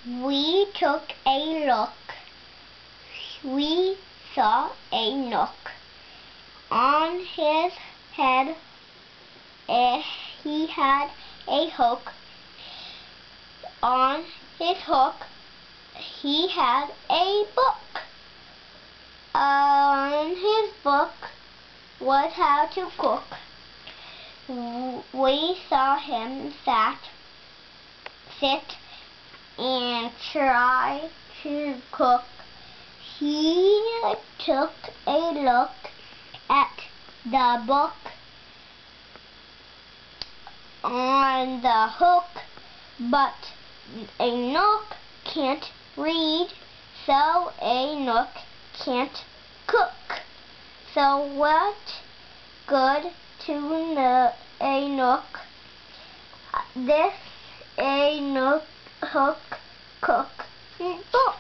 We took a look. We saw a nook. On his head he had a hook. On his hook he had a book. On his book was how to cook. We saw him sit and try to cook. He took a look at the book on the hook, but a nook can't read, so a nook can't cook. So what good to a nook? This a nook hook cook book.